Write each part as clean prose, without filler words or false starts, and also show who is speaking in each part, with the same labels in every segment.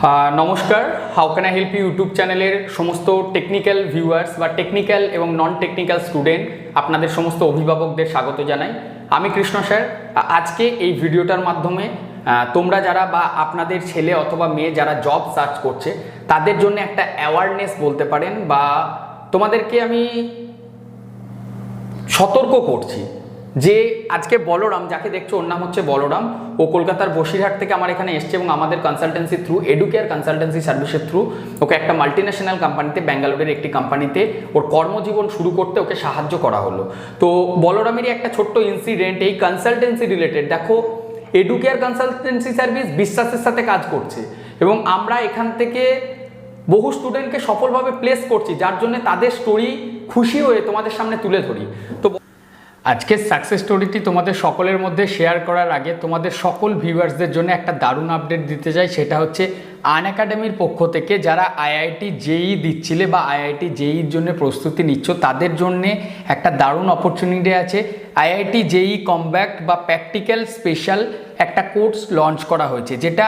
Speaker 1: নমস্কার, how can I help you YouTube চ্যানেলের সমস্ত টেকনিক্যাল ভিউয়ার্স বা টেকনিক্যাল এবং নন টেকনিক্যাল স্টুডেন্ট, আপনাদের সমস্ত অভিভাবকদের স্বাগত জানাই। আমি কৃষ্ণ স্যার। আজকে এই ভিডিওটার মাধ্যমে তোমরা যারা বা আপনাদের ছেলে অথবা মেয়ে যারা জব সার্চ করছে তাদের জন্য একটা অ্যাওয়ারনেস বলতে পারেন, বা তোমাদেরকে আমি সতর্ক করছি যে আজকে বলরাম, যাকে দেখছো ওর নাম হচ্ছে বলরাম, ও কলকাতার বসিরহাট থেকে আমার এখানে এসছে এবং আমাদের কনসালটেন্সি থ্রু, এডুকেয়ার কনসালটেন্সি সার্ভিসের থ্রু ওকে একটা মাল্টিন্যাশনাল কোম্পানিতে, ব্যাঙ্গালোরের একটি কোম্পানিতে ওর কর্মজীবন শুরু করতে ওকে সাহায্য করা হলো। তো বলরামেরই একটা ছোট্ট ইনসিডেন্ট এই কনসালটেন্সি রিলেটেড। দেখো, এডুকেয়ার কনসালটেন্সি সার্ভিস বিশ্বাসের সাথে কাজ করছে এবং আমরা এখান থেকে বহু স্টুডেন্টকে সফলভাবে প্লেস করছি, যার জন্য তাদের স্টোরি খুশি হয়ে তোমাদের সামনে তুলে ধরি। তো আজকের সাকসেস স্টোরিটি তোমাদের সকলের মধ্যে শেয়ার করার আগে তোমাদের সকল ভিউয়ার্সদের জন্য একটা দারুণ আপডেট দিতে চাই। সেটা হচ্ছে আনএকাডেমির পক্ষ থেকে যারা আইআইটি জেই দিচ্ছিলে বা আইআইটি জেইর জন্য প্রস্তুতি নিচ্ছ তাদের জন্যে একটা দারুণ অপরচুনিটি আছে। আইআইটি জেই কমব্যাক্ট বা প্র্যাকটিক্যাল স্পেশাল একটা কোর্স লঞ্চ করা হয়েছে, যেটা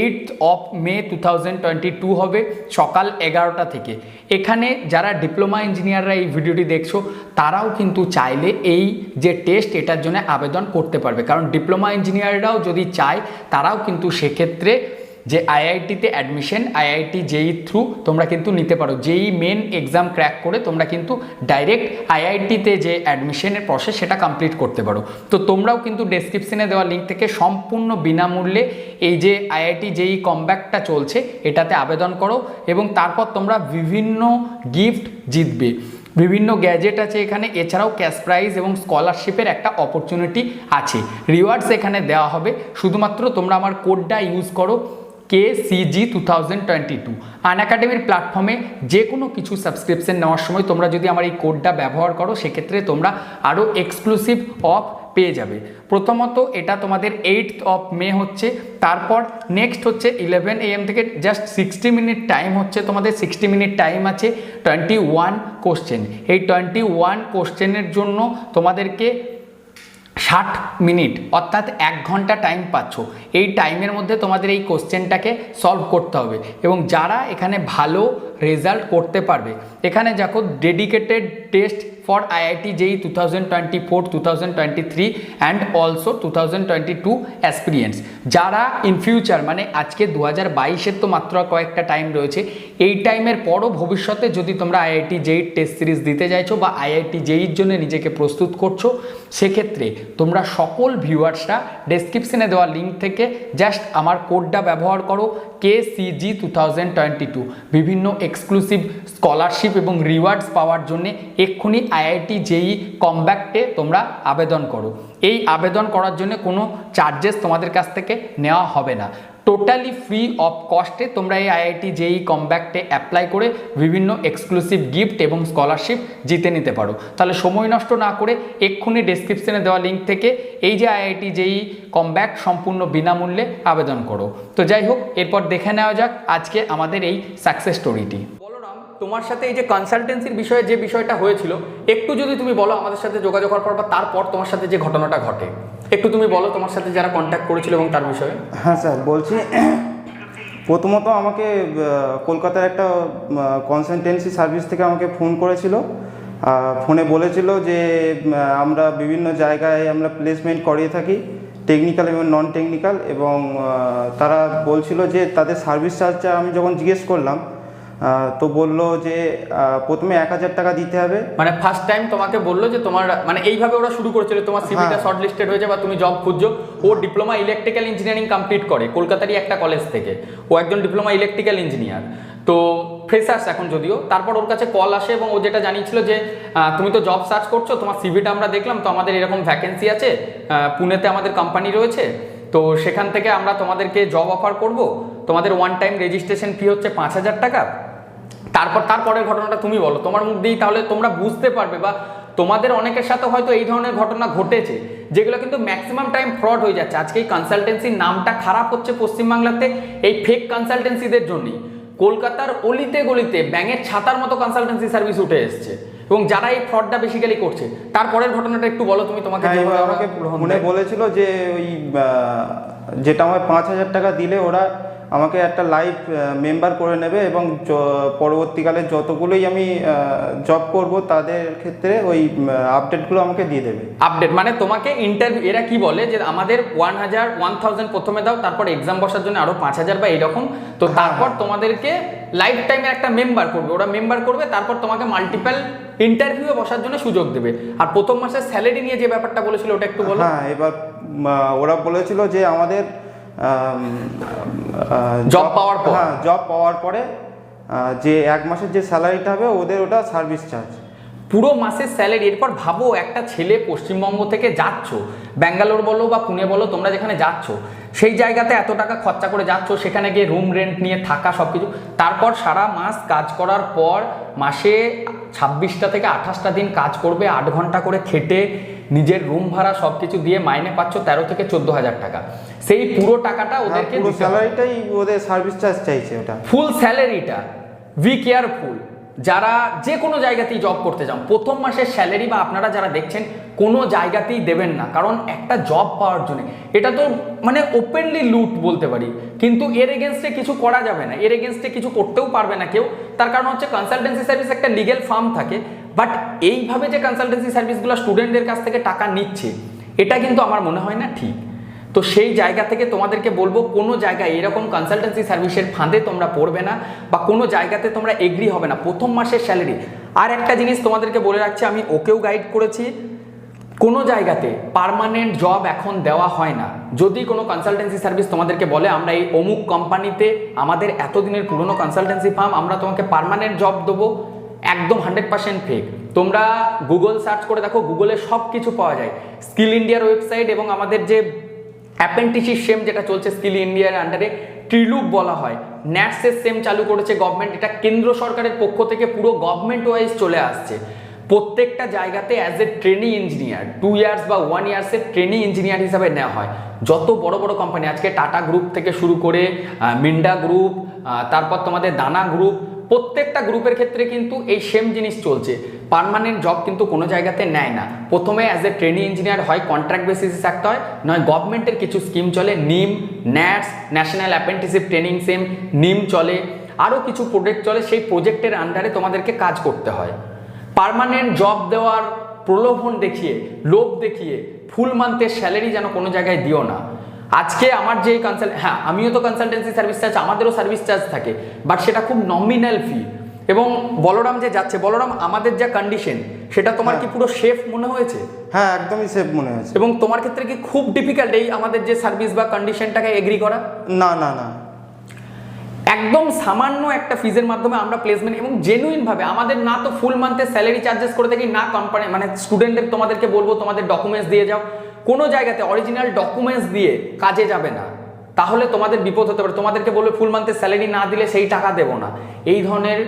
Speaker 1: 8th of May 2022 হবে সকাল 11টা থেকে। এখানে যারা ডিপ্লোমা ইঞ্জিনিয়াররা এই ভিডিওটি দেখছো তারাও কিন্তু চাইলে এই যে টেস্ট এটার জন্য আবেদন করতে পারবে, কারণ ডিপ্লোমা ইঞ্জিনিয়াররাও যদি চায় তারাও কিন্তু সেক্ষেত্রে যে আইআইটিতে অ্যাডমিশন আইআইটি জেই থ্রু তোমরা কিন্তু নিতে পারো। জেই মেন এক্সাম ক্র্যাক করে তোমরা কিন্তু ডাইরেক্ট আইআইটিতে যে অ্যাডমিশনের প্রসেস সেটা কমপ্লিট করতে পারো। তো তোমরাও কিন্তু ডেসক্রিপশনে দেওয়া লিঙ্ক থেকে সম্পূর্ণ বিনামূল্যে এই যে আইআইটি জেই কমব্যাকটা চলছে এটাতে আবেদন করো এবং তারপর তোমরা বিভিন্ন গিফট জিতবে। বিভিন্ন গ্যাজেট আছে এখানে, এছাড়াও ক্যাশ প্রাইজ এবং স্কলারশিপের একটা অপরচুনিটি আছে। রিওয়ার্ডস এখানে দেওয়া হবে, শুধুমাত্র তোমরা আমার কোডটা ইউজ করো KCG 2022। আনএকাডেমির প্ল্যাটফর্মে যে কোনো কিছু সাবস্ক্রিপশন নেওয়ার সময় তোমরা যদি আমার এই কোডটা ব্যবহার করো সেক্ষেত্রে তোমরা আরও এক্সক্লুসিভ অফ পেয়ে যাবে। প্রথমত এটা তোমাদের 8th of May হচ্ছে, তারপর নেক্সট হচ্ছে 11 AM থেকে জাস্ট 60 মিনিট টাইম হচ্ছে, তোমাদের 60 মিনিট টাইম আছে 21 কোশ্চেন। এই 21 কোশ্চেনের জন্য তোমাদেরকে 60 মিনিট অর্থাৎ 1 ঘন্টা টাইম পাচ্ছ। এই টাইমের মধ্যে তোমাদের এই কোশ্চেনটাকে সলভ করতে হবে এবং যারা এখানে ভালো রেজাল্ট করতে পারবে, এখানে দেখো dedicated test for IIT Jie 2024, 2023 and also 2022 experience. যারা ইন ফিউচার মানে আজকে 2022-এর তো মাত্র কয়েকটা টাইম রয়েছে, এই টাইমের পরও ভবিষ্যতে যদি তোমরা আইআইটি জেই টেস্ট সিরিজ দিতে চাইছো বা আইআইটি জেইর জন্য নিজেকে প্রস্তুত করছো, সেক্ষেত্রে তোমরা সকল ভিউয়ার্সরা ডেসক্রিপশনে দেওয়া লিঙ্ক থেকে জাস্ট আমার কোডটা ব্যবহার করো KCG 2022। বিভিন্ন এক্সক্লুসিভ স্কলারশিপ এবং রিওয়ার্ডস পাওয়ার জন্য এক্ষুনি আইআইটি জেই কমব্যাক্টে তোমরা আবেদন করো। এই আবেদন করার জন্য কোনো চার্জেস তোমাদের কাছ থেকে নেওয়া হবে না, টোটালি ফ্রি অফ কস্টে তোমরা এই আইআইটি জেই কমব্যাক্টে অ্যাপ্লাই করে বিভিন্ন এক্সক্লুসিভ গিফট এবং স্কলারশিপ জিতে নিতে পারো। তাহলে সময় নষ্ট না করে এক্ষুনি ডেসক্রিপশনে দেওয়া লিঙ্ক থেকে এই যে আইআইটি জেই কমব্যাক্ট সম্পূর্ণ বিনামূল্যে আবেদন করো। তো যাই হোক, এরপর দেখে নেওয়া যাক আজকে আমাদের এই সাকসেস স্টোরিটি। তোমার সাথে এই যে কনসালটেন্সির বিষয়ে যে বিষয়টা হয়েছিল একটু যদি তুমি বলো, আমাদের সাথে যোগাযোগ করার পর বা তারপর তোমার সাথে যে ঘটনাটা ঘটে একটু তুমি বলো, তোমার সাথে যারা কন্ট্যাক্ট করেছিল এবং তার বিষয়ে।
Speaker 2: হ্যাঁ স্যার, বলছি প্রথমত আমাকে কলকাতার একটা কনসালটেন্সি সার্ভিস থেকে আমাকে ফোন করেছিল। ফোনে বলেছিল যে আমরা বিভিন্ন জায়গায় আমরা প্লেসমেন্ট করিয়ে থাকি, টেকনিক্যাল এবং নন টেকনিক্যাল, এবং তারা বলছিল যে তাদের সার্ভিস চার্জটা আমি যখন জিজ্ঞেস করলাম তো বললো যে প্রথমে 1000 টাকা দিতে হবে।
Speaker 1: মানে ফার্স্ট টাইম তোমাকে বললো যে তোমার মানে এইভাবে ওরা শুরু করেছিল, তোমার সিভিটা শর্ট লিস্টেড হয়েছে বা তুমি জব খুঁজছো। ও ডিপ্লোমা ইলেকট্রিক্যাল ইঞ্জিনিয়ারিং কমপ্লিট করে কলকাতারই একটা কলেজ থেকে, ও একজন ডিপ্লোমা ইলেকট্রিক্যাল ইঞ্জিনিয়ার, তো ফ্রেশার্স এখন যদিও। তারপর ওর কাছে কল আসে এবং ও যেটা জানিয়েছিল যে তুমি তো জব সার্চ করছো, তোমার সিভিটা আমরা দেখলাম, তো আমাদের এরকম ভ্যাকেন্সি আছে, পুনেতে আমাদের কোম্পানি রয়েছে, তো সেখান থেকে আমরা তোমাদেরকে জব অফার করব। তোমাদের ওয়ান টাইম রেজিস্ট্রেশন ফি হচ্ছে 5000 টাকা। তারপরের ঘটনাটা তুমি বলো তোমার মুখ দিয়েই, তাহলে তোমরা বুঝতে পারবে বা তোমাদের অনেকের সাথে হয়তো এই ধরনের ঘটনা ঘটেছে যেগুলো কিন্তু ম্যাক্সিমাম টাইম ফ্রড হয়ে যাচ্ছে। আজকে এই কনসালটেন্সির নামটা খারাপ হচ্ছে পশ্চিমবাংলাতে এই ফেক কনসালটেন্সিদের জন্যই। কলকাতার অলিতে গলিতে ব্যাঙের ছাতার মতো কনসালটেন্সি সার্ভিস উঠে এসছে এবং যারা এই ফ্রডটা বেসিক্যালি করছে। তারপরের ঘটনাটা একটু বলো তুমি। তোমাকে
Speaker 2: আমাকে ফোনে বলেছিল যে ওই যেটা আমার 5000 টাকা দিলে ওরা আমাকে একটা লাইভ মেম্বার করে নেবে এবং পরবর্তীকালে যতগুলোই আমি জব করব তাদের ক্ষেত্রে ওই আপডেটগুলো আমাকে দিয়ে দেবে।
Speaker 1: আপডেট মানে তোমাকে ইন্টারভিউ, এরা কি বলে যে আমাদের 1000 প্রথমে দাও, তারপর এক্সাম বসার জন্য আরো 5000 বা এইরকম, তো তারপর তোমাদেরকে লাইফ টাইমের একটা মেম্বার করবে, ওরা মেম্বার করবে, তারপর তোমাকে মাল্টিপল ইন্টারভিউ বসার জন্য সুযোগ দেবে। আর প্রথম মাসের স্যালারি নিয়ে যে ব্যাপারটা বলেছিল ওটা একটু বলো।
Speaker 2: হ্যাঁ, এবার ওরা বলেছিল যে আমাদের
Speaker 1: জব পাওয়ার পর,
Speaker 2: হ্যাঁ জব পাওয়ার পরে যে 1 মাসের যে স্যালারিটা হবে ওদের ওটা সার্ভিস চার্জ,
Speaker 1: পুরো মাসের স্যালারি। এরপর ভাবো একটা ছেলে পশ্চিমবঙ্গ থেকে যাচ্ছ, ব্যাঙ্গালোর বলো বা পুনে বলো, তোমরা যেখানে যাচ্ছ সেই জায়গাতে এত টাকা খরচা করে যাচ্ছ, সেখানে গিয়ে রুম রেন্ট নিয়ে থাকা সব কিছু, তারপর সারা মাস কাজ করার পর মাসে 26টা থেকে 28টা দিন কাজ করবে, 8 ঘন্টা করে খেটে নিজের রুম ভাড়া সব কিছু দিয়ে মাইনে পাচ্ছ 13 থেকে 14,000 টাকা। সেই পুরো টাকাটা ওদেরকে
Speaker 2: পুরো স্যালারিটাই ওদের সার্ভিস চার্জ চাইছে, ওটা
Speaker 1: ফুল স্যালারিটা। বি কেয়ারফুল, যারা যে কোনো জায়গাতেই জব করতে যান প্রথম মাসের স্যালারি বা আপনারা যারা দেখছেন কোনো জায়গাতেই দেবেন না, কারণ একটা জব পাওয়ার জন্য এটা তো মানে ওপেনলি লুট বলতে পারি, কিন্তু এর এগেনস্টে কিছু করা যাবে না, এর এগেনস্টে কিছু করতেও পারবে না কেউ। তার কারণ হচ্ছে কনসালটেন্সি সার্ভিস একটা লিগ্যাল ফার্ম থাকে, বাট এইভাবে যে কনসালটেন্সি সার্ভিসগুলো স্টুডেন্টদের কাছ থেকে টাকা নিচ্ছে এটা কিন্তু আমার মনে হয় না ঠিক। তো সেই জায়গা থেকে তোমাদেরকে বলবো কোনো জায়গায় এরকম কনসালটেন্সি সার্ভিসের ফাঁদে তোমরা পড়বে না, বা কোনো জায়গাতে তোমরা এগ্রি হবে না প্রথম মাসের স্যালারি। আর একটা জিনিস তোমাদেরকে বলে রাখছি, আমি ওকেও গাইড করেছি, কোনো জায়গাতে পার্মানেন্ট জব এখন দেওয়া হয় না। যদি কোনো কনসালটেন্সি সার্ভিস তোমাদেরকে বলে আমরা এই অমুক কোম্পানিতে আমাদের এতদিনের পুরনো কনসালটেন্সি ফার্ম, আমরা তোমাকে পার্মানেন্ট জব দেবো, একদম 100% ফেক। তোমরা গুগল সার্চ করে দেখো, গুগলে সব কিছু পাওয়া যায়। স্কিল ইন্ডিয়ার ওয়েবসাইট এবং আমাদের যে অ্যাপ্রেন্টিসশিপ সেম যেটা চলছে স্কিল ইন্ডিয়ার আন্ডারে, ট্রিলুপ বলা হয়, ন্যাটসের সেম চালু করেছে গভর্নমেন্ট, এটা কেন্দ্র সরকারের পক্ষ থেকে পুরো গভর্নমেন্ট ওয়াইজ চলে আসছে। প্রত্যেকটা জায়গাতে as a training engineer 2 years বা 1 ইয়ার্সের ট্রেনিং ইঞ্জিনিয়ার হিসাবে নেওয়া হয়। যত বড় বড় কোম্পানি আজকে টাটা গ্রুপ থেকে শুরু করে মিন্ডা গ্রুপ, তারপর তোমাদের দানা গ্রুপ, প্রত্যেকটা গ্রুপের ক্ষেত্রে কিন্তু এই সেম জিনিস চলছে। পার্মানেন্ট জব কিন্তু কোনো জায়গাতে নেয় না, প্রথমে অ্যাজ এ ট্রেনিং ইঞ্জিনিয়ার হয় কন্ট্রাক্ট বেসিসে থাকতে হয়, নয় গভর্নমেন্টের কিছু স্কিম চলে, নিম, NATS, national apprenticeship training same, নিম চলে, আরও কিছু প্রজেক্ট চলে, সেই প্রজেক্টের আন্ডারে তোমাদেরকে কাজ করতে হয়। পার্মানেন্ট জব দেওয়ার প্রলোভন দেখিয়ে, লোভ দেখিয়ে ফুল মান্থের স্যালারি যেন কোনো জায়গায় দিও না। আজকে আমার যে হ্যাঁ আমিও তো কনসালটেন্সি সার্ভিস চার্জ, আমাদেরও সার্ভিস চার্জ থাকে, বাট সেটা খুব নমিনাল ফি। এবং বলরাম যে যাচ্ছে, বলরাম আমাদের যা কন্ডিশন সেটা তোমার কি পুরো সেফ মনে হয়েছে?
Speaker 2: হ্যাঁ, একদমই সেফ মনে হয়েছে।
Speaker 1: এবং তোমার ক্ষেত্রে কি খুব ডিফিকাল্ট এই আমাদের যে সার্ভিস বা কন্ডিশনটাকে এগ্রি করা?
Speaker 2: না না না,
Speaker 1: একদম সামান্য একটা ফিজের মাধ্যমে আমরা প্লেসমেন্ট, এবং জেনুইনভাবে আমাদের না তো ফুল মান্থের স্যালারি চার্জেস করে থাকি, না কোম্পানি মানে স্টুডেন্টদের তোমাদেরকে বলবো তোমাদের ডকুমেন্টস দিয়ে যাও, কোনো জায়গাতে অরিজিনাল ডকুমেন্টস দিয়ে কাজে যাবে না, তাহলে তোমাদের বিপদ হতে পারে। তোমাদেরকে বলবে ফুল মান্থের স্যালারি না দিলে সেই টাকা দেবো না। এই ধরনের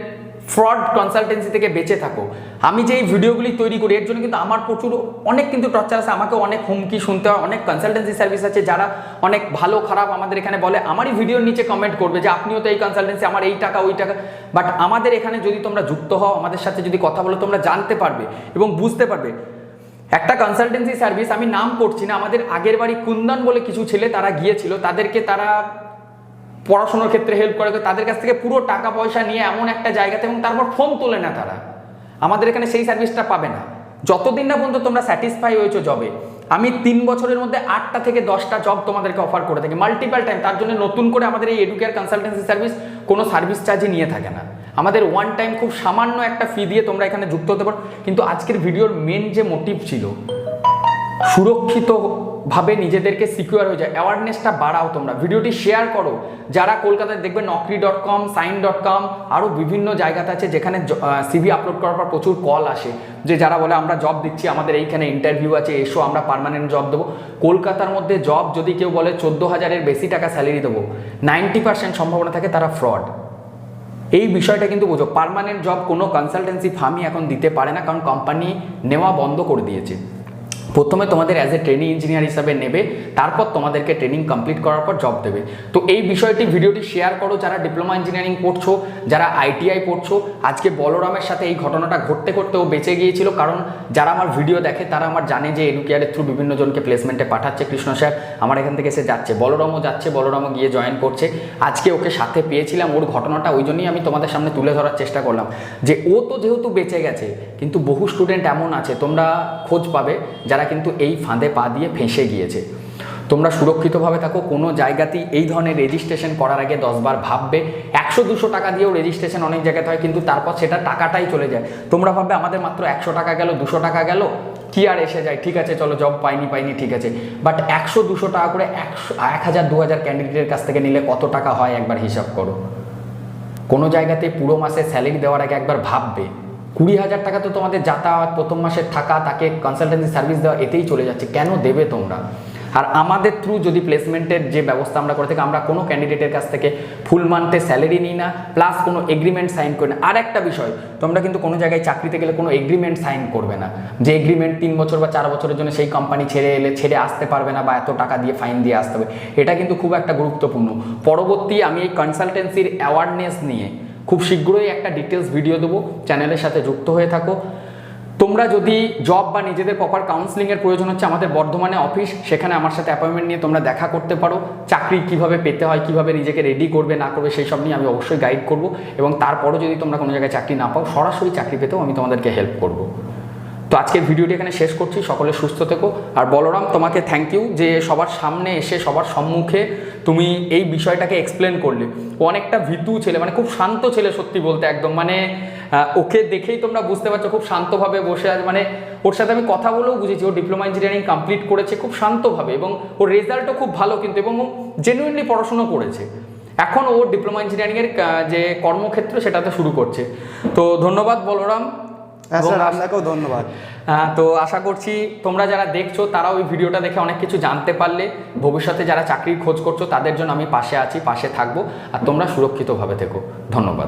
Speaker 1: ফ্রড কনসালটেন্সি থেকে বেঁচে থাকো। আমি যে এই ভিডিওগুলি তৈরি করি এর জন্য কিন্তু আমার প্রচুর অনেক কিন্তু টর্চার আছে, আমাকে অনেক হুমকি শুনতে হয়। অনেক কনসালটেন্সি সার্ভিস আছে যারা অনেক ভালো খারাপ আমাদের এখানে বলে, আমারই ভিডিওর নিচে কমেন্ট করবে যে আপনিও তো এই কনসালটেন্সি, আমার এই টাকা ওই টাকা। বাট আমাদের এখানে যদি তোমরা যুক্ত হও, আমাদের সাথে যদি কথা বলো, তোমরা জানতে পারবে এবং বুঝতে পারবে একটা কনসালটেন্সি সার্ভিস, আমি নাম করছি না, আমাদের আগের বাড়ি কুন্দন বলে কিছু ছেলে তারা গিয়েছিল, তাদেরকে তারা পড়াশোনার ক্ষেত্রে হেল্প করে, তাদের কাছ থেকে পুরো টাকা পয়সা নিয়ে এমন একটা জায়গাতে, এবং তারপর ফোন তোলে না তারা। আমাদের এখানে সেই সার্ভিসটা পাবে না যতদিন না পর্যন্ত তোমরা স্যাটিসফাই হয়েছো জবে। আমি 3 বছরের মধ্যে 8টা থেকে 10টা জব তোমাদেরকে অফার করে থাকি মাল্টিপল টাইম। তার জন্য নতুন করে আমাদের এই এডুকেয়ার কনসালটেন্সি সার্ভিস কোনো সার্ভিস চার্জই নিয়ে থাকে না। আমাদের ওয়ান টাইম খুব সামান্য একটা ফি দিয়ে তোমরা এখানে যুক্ত হতে পারো। কিন্তু আজকের ভিডিওর মেন যে মোটিভ ছিল, সুরক্ষিতভাবে নিজেদেরকে সিকিউর হয়ে যায়, অ্যাওয়ারনেসটা বাড়াও। তোমরা ভিডিওটি শেয়ার করো। যারা কলকাতায় দেখবে naukri.com, sign.com, আরও বিভিন্ন জায়গাতে আছে যেখানে সিভি আপলোড করার পর প্রচুর কল আসে যে যারা বলে আমরা জব দিচ্ছি, আমাদের এইখানে ইন্টারভিউ আছে, এসো আমরা পার্মানেন্ট জব দেবো। কলকাতার মধ্যে জব যদি কেউ বলে 14,000-এর বেশি টাকা স্যালারি দেবো, 90% সম্ভাবনা থাকে তারা ফ্রড। এই বিষয়টা কিন্তু বোঝো। পার্মানেন্ট জব কোনো কনসালটেন্সি ফার্মই এখন দিতে পারে না, কারণ কোম্পানি নেওয়া বন্ধ করে দিয়েছে। প্রথমে তোমাদের অ্যাজ এ ট্রেনিং ইঞ্জিনিয়ার হিসাবে নেবে, তারপর তোমাদেরকে ট্রেনিং কমপ্লিট করার পর জব দেবে। তো এই বিষয়টি ভিডিওটি শেয়ার করো যারা ডিপ্লোমা ইঞ্জিনিয়ারিং পড়ছো, যারা আইটিআই পড়ছো। আজকে বলরামের সাথে এই ঘটনাটা ঘটতে ঘটতে ও বেঁচে গিয়েছিল, কারণ যারা আমার ভিডিও দেখে তারা আমার জানে যে এডুকেয়ারের থ্রু বিভিন্ন জনকে প্লেসমেন্টে পাঠাচ্ছে কৃষ্ণ স্যার, আমার এখান থেকে এসে যাচ্ছে, বলরামও যাচ্ছে, বলরামও গিয়ে জয়েন করছে। আজকে ওকে সাথে পেয়েছিলাম, ওর ঘটনাটা ওই জন্যই আমি তোমাদের সামনে তুলে ধরার চেষ্টা করলাম যে ও তো যেহেতু বেঁচে গেছে, কিন্তু বহু স্টুডেন্ট এমন আছে, তোমরা খোঁজ পাবে যারা কিন্তু এই ফাঁদে পা দিয়ে ফেঁসে গিয়েছে। তোমরা সুরক্ষিতভাবে থাকো, কোনো জায়গাতেই এই ধরনের রেজিস্ট্রেশন করার আগে 10 বার ভাববে। 100-200 টাকা দিয়েও রেজিস্ট্রেশন অনেক জায়গাতে হয়, কিন্তু তারপর সেটা টাকাটাই চলে যায়। তোমরা ভাববে আমাদের মাত্র 100 টাকা গেল, 200 টাকা গেল, কি আর এসে যায়, ঠিক আছে চলো জব পাইনি ঠিক আছে। বাট 100-200 টাকা করে 1000-2000 ক্যান্ডিডেটের কাছ থেকে নিলে কত টাকা হয় একবার হিসাব করো। কোনো জায়গাতে পুরো মাসে স্যালারি দেওয়ার আগে একবার ভাববে। 20,000 টাকা তো তোমাদের যাতায়াত, প্রথম মাসের থাকা, তাকে কনসালটেন্সি সার্ভিস দেওয়া, এতেই চলে যাচ্ছে। কেন দেবে তোমরা? আর আমাদের থ্রু যদি প্লেসমেন্টের যে ব্যবস্থা আমরা করে থাকি, আমরা কোনো ক্যান্ডিডেটের কাছ থেকে ফুল মান্থে স্যালারি নিই না, প্লাস কোনো এগ্রিমেন্ট সাইন করি না। আর একটা বিষয়, তোমরা কিন্তু কোনো জায়গায় চাকরিতে গেলে কোনো এগ্রিমেন্ট সাইন করবে না, যে এগ্রিমেন্ট 3 বছর বা 4 বছরের জন্য সেই কোম্পানি ছেড়ে আসতে পারবে না বা এত টাকা দিয়ে ফাইন দিয়ে আসতে হবে। এটা কিন্তু খুব একটা গুরুত্বপূর্ণ। পরবর্তী আমি এই কনসালটেন্সির অ্যাওয়ারনেস নিয়ে খুব শীঘ্রই একটা ডিটেলস ভিডিও দেবো, চ্যানেলের সাথে যুক্ত হয়ে থাকো। তোমরা যদি জব বা নিজেদের প্রপার কাউন্সিলিংয়ের প্রয়োজন হচ্ছে, আমাদের বর্ধমানে অফিস, সেখানে আমার সাথে অ্যাপয়েন্টমেন্ট নিয়ে তোমরা দেখা করতে পারো। চাকরি কিভাবে পেতে হয়, কিভাবে নিজেকে রেডি করবে না করবে, সেই সব নিয়ে আমি অবশ্যই গাইড করব। এবং তারপরও যদি তোমরা কোনো জায়গায় চাকরি না পাও, সরাসরি চাকরি পেতেও আমি তোমাদেরকে হেল্প করব। তো আজকের ভিডিওটি এখানে শেষ করছি। সকলে সুস্থ থেকো। আর বলরাম, তোমাকে থ্যাংক ইউ যে সবার সামনে এসে সবার সম্মুখে তুমি এই বিষয়টাকে এক্সপ্লেন করলে। ও অনেকটা ভীতু ছেলে, মানে খুব শান্ত ছেলে সত্যি বলতে, একদম মানে ওকে দেখেই তোমরা বুঝতে পারছো খুব শান্তভাবে বসে আছে। মানে ওর সাথে আমি কথা বলেও বুঝেছি ও ডিপ্লোমা ইঞ্জিনিয়ারিং কমপ্লিট করেছে খুব শান্তভাবে, এবং ওর রেজাল্টও খুব ভালো কিন্তু, এবং ও জেনুইনলি পড়াশুনো করেছে। এখন ও ডিপ্লোমা ইঞ্জিনিয়ারিংয়ের যে কর্মক্ষেত্র সেটাতে শুরু করছে। তো ধন্যবাদ বলরাম।
Speaker 2: হ্যাঁ স্যার, আপনাকেও ধন্যবাদ।
Speaker 1: তো আশা করছি তোমরা যারা দেখছো তারাও ওই ভিডিওটা দেখে অনেক কিছু জানতে পারলে। ভবিষ্যতে যারা চাকরির খোঁজ করছো তাদের জন্য আমি পাশে আছি, পাশে থাকবো। আর তোমরা সুরক্ষিতভাবে থেকো। ধন্যবাদ।